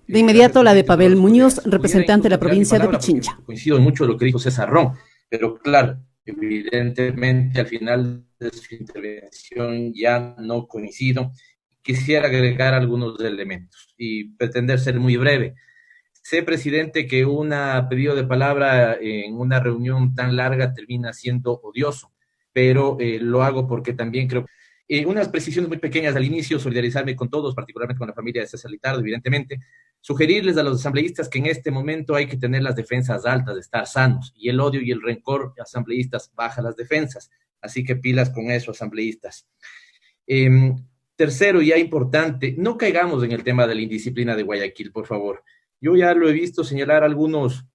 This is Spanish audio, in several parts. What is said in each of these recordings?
De inmediato la de Presidente, Pavel todos Muñoz, pudiera representante de incluso la retirar mi provincia de palabra porque Pichincha. coincido en mucho de lo que dijo César Ron, pero claro, evidentemente al final de su intervención ya no coincido. Quisiera agregar algunos elementos y pretender ser muy breve. Sé, presidente, que un pedido de palabra en una reunión tan larga termina siendo odioso, pero lo hago porque también creo. Unas precisiones muy pequeñas al inicio, solidarizarme con todos, particularmente con la familia de César Litardo, evidentemente. Sugerirles a los asambleístas que en este momento hay que tener las defensas altas, de estar sanos, y el odio y el rencor asambleístas baja las defensas. Así que pilas con eso, asambleístas. Eh, Tercero, y ya importante, no caigamos en el tema de la indisciplina de Guayaquil, por favor. Yo ya lo he visto señalar a algunos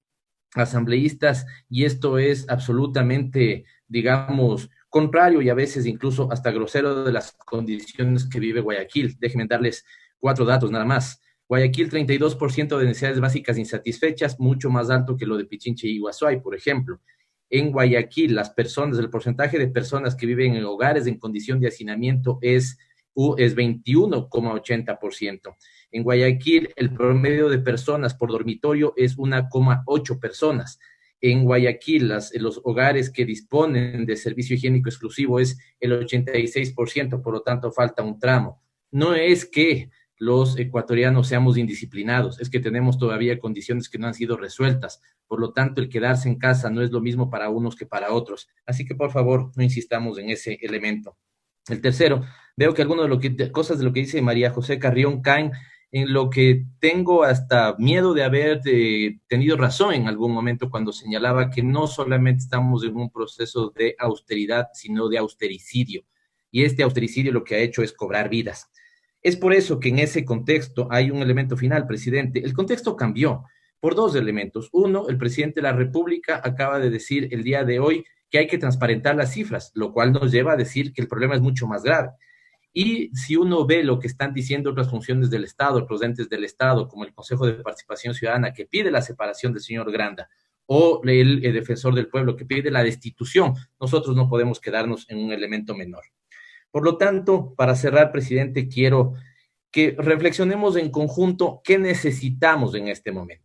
asambleístas y esto es absolutamente, digamos, contrario y a veces incluso hasta grosero de las condiciones que vive Guayaquil. Déjenme darles cuatro datos nada más. Guayaquil, 32% de necesidades básicas insatisfechas, mucho más alto que lo de Pichinche y Guasuay, por ejemplo. En Guayaquil, las personas, el porcentaje de personas que viven en hogares en condición de hacinamiento es 21,80%. En Guayaquil, el promedio de personas por dormitorio es 1,8 personas. En Guayaquil, los hogares que disponen de servicio higiénico exclusivo es el 86%, por lo tanto falta un tramo. No es que los ecuatorianos seamos indisciplinados, es que tenemos todavía condiciones que no han sido resueltas. Por lo tanto, el quedarse en casa no es lo mismo para unos que para otros. Así que, por favor, no insistamos en ese elemento. El tercero, veo que algunas cosas de lo que dice María José Carrión caen en lo que tengo hasta miedo de haber tenido razón en algún momento cuando señalaba que no solamente estamos en un proceso de austeridad, sino de austericidio. Y este austericidio lo que ha hecho es cobrar vidas. Es por eso que en ese contexto hay un elemento final, presidente. El contexto cambió por dos elementos. Uno, el presidente de la República acaba de decir el día de hoy que hay que transparentar las cifras, lo cual nos lleva a decir que el problema es mucho más grave. Y si uno ve lo que están diciendo otras funciones del Estado, otros entes del Estado, como el Consejo de Participación Ciudadana, que pide la separación del señor Granda, o el defensor del pueblo, que pide la destitución, nosotros no podemos quedarnos en un elemento menor. Por lo tanto, para cerrar, presidente, quiero que reflexionemos en conjunto qué necesitamos en este momento.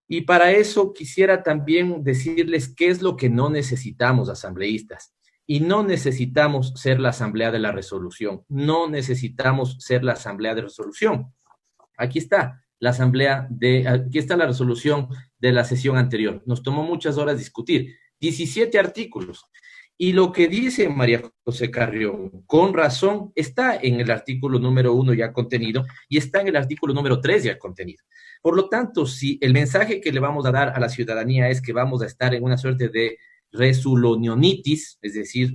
Y para eso quisiera también decirles qué es lo que no necesitamos, asambleístas. Y no necesitamos ser la asamblea de la resolución. No necesitamos ser la asamblea de resolución. Aquí está aquí está la resolución de la sesión anterior. Nos tomó muchas horas discutir. 17 artículos. Y lo que dice María José Carrión, con razón, está en el artículo número 1 ya contenido y está en el artículo número 3 ya contenido. Por lo tanto, si el mensaje que le vamos a dar a la ciudadanía es que vamos a estar en una suerte de resulonionitis, es decir,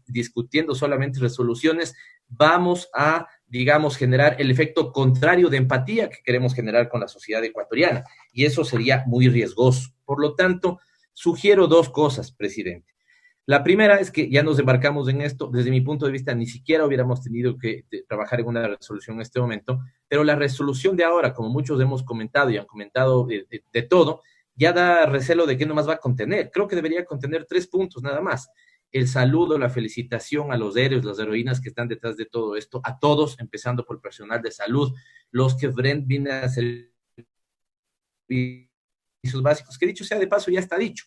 discutiendo solamente resoluciones, vamos a, digamos, generar el efecto contrario de empatía que queremos generar con la sociedad ecuatoriana, y eso sería muy riesgoso. Por lo tanto, sugiero dos cosas, presidente. La primera es que ya nos embarcamos en esto. Desde mi punto de vista, ni siquiera hubiéramos tenido que trabajar en una resolución en este momento, pero la resolución de ahora, como muchos hemos comentado y han comentado de todo, ya da recelo de qué nomás va a contener. Creo que debería contener tres puntos nada más. El saludo, la felicitación a los héroes, las heroínas que están detrás de todo esto, a todos, empezando por el personal de salud, los que vienen a hacer servicios básicos, que dicho sea de paso, ya está dicho,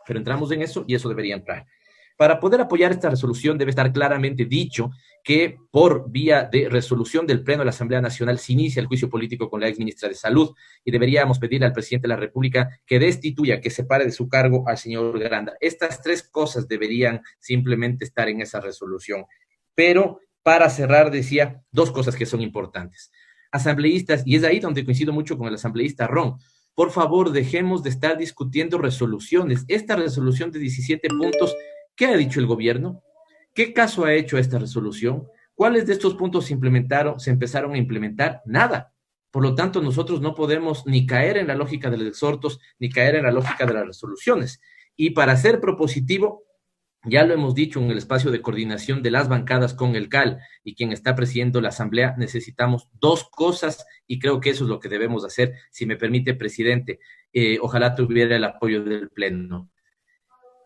pero entramos en eso y eso debería entrar. Para poder apoyar esta resolución debe estar claramente dicho que por vía de resolución del Pleno de la Asamblea Nacional se inicia el juicio político con la ex ministra de Salud y deberíamos pedirle al presidente de la República que destituya, que separe de su cargo al señor Granda. Estas tres cosas deberían simplemente estar en esa resolución. Pero para cerrar decía dos cosas que son importantes. Asambleístas, y es ahí donde coincido mucho con el asambleísta Ron, por favor, dejemos de estar discutiendo resoluciones. Esta resolución de 17 puntos, ¿qué ha dicho el gobierno? ¿Qué caso ha hecho esta resolución? ¿Cuáles de estos puntos se empezaron a implementar? Nada. Por lo tanto, nosotros no podemos ni caer en la lógica de los exhortos, ni caer en la lógica de las resoluciones. Y para ser propositivo, ya lo hemos dicho en el espacio de coordinación de las bancadas con el CAL y quien está presidiendo la Asamblea, necesitamos dos cosas y creo que eso es lo que debemos hacer. Si me permite, presidente, ojalá tuviera el apoyo del Pleno.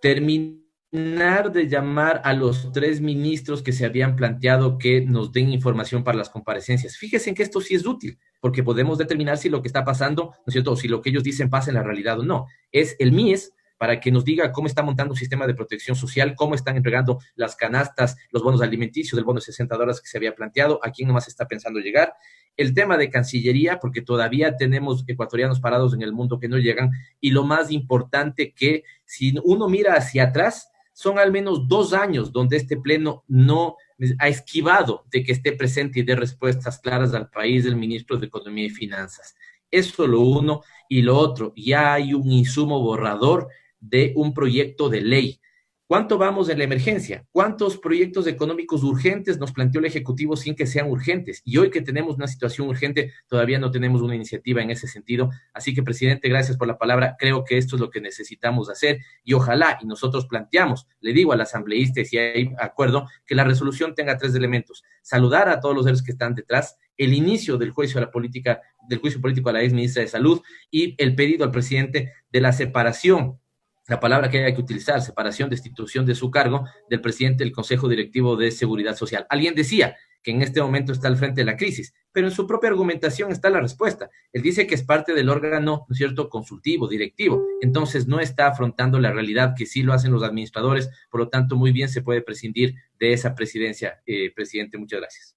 Terminar terminar de llamar a los tres ministros que se habían planteado que nos den información para las comparecencias. Fíjense en que esto sí es útil, porque podemos determinar si lo que está pasando, ¿no es cierto?, o si lo que ellos dicen pasa en la realidad o no. Es el MIES para que nos diga cómo está montando un sistema de protección social, cómo están entregando las canastas, los bonos alimenticios, el bono de $60 que se había planteado, a quién nomás está pensando llegar. El tema de Cancillería, porque todavía tenemos ecuatorianos parados en el mundo que no llegan, y lo más importante que si uno mira hacia atrás, son al menos 2 años donde este pleno no ha esquivado de que esté presente y dé respuestas claras al país del ministro de Economía y Finanzas. Eso lo uno. Y lo otro, ya hay un insumo borrador de un proyecto de ley. ¿Cuánto vamos en la emergencia? ¿Cuántos proyectos económicos urgentes nos planteó el Ejecutivo sin que sean urgentes? Y hoy que tenemos una situación urgente, todavía no tenemos una iniciativa en ese sentido. Así que, presidente, gracias por la palabra. Creo que esto es lo que necesitamos hacer y ojalá, y nosotros planteamos, le digo al asambleísta, si hay acuerdo, que la resolución tenga 3 elementos. Saludar a todos los seres que están detrás, el inicio del juicio a la política, del juicio político a la ex ministra de Salud y el pedido al presidente de la separación, la palabra que hay que utilizar, separación, destitución de su cargo del presidente del Consejo Directivo de Seguridad Social. Alguien decía que en este momento está al frente de la crisis, pero en su propia argumentación está la respuesta. Él dice que es parte del órgano, ¿no es cierto?, consultivo, directivo. Entonces no está afrontando la realidad que sí lo hacen los administradores, por lo tanto muy bien se puede prescindir de esa presidencia. Presidente, muchas gracias.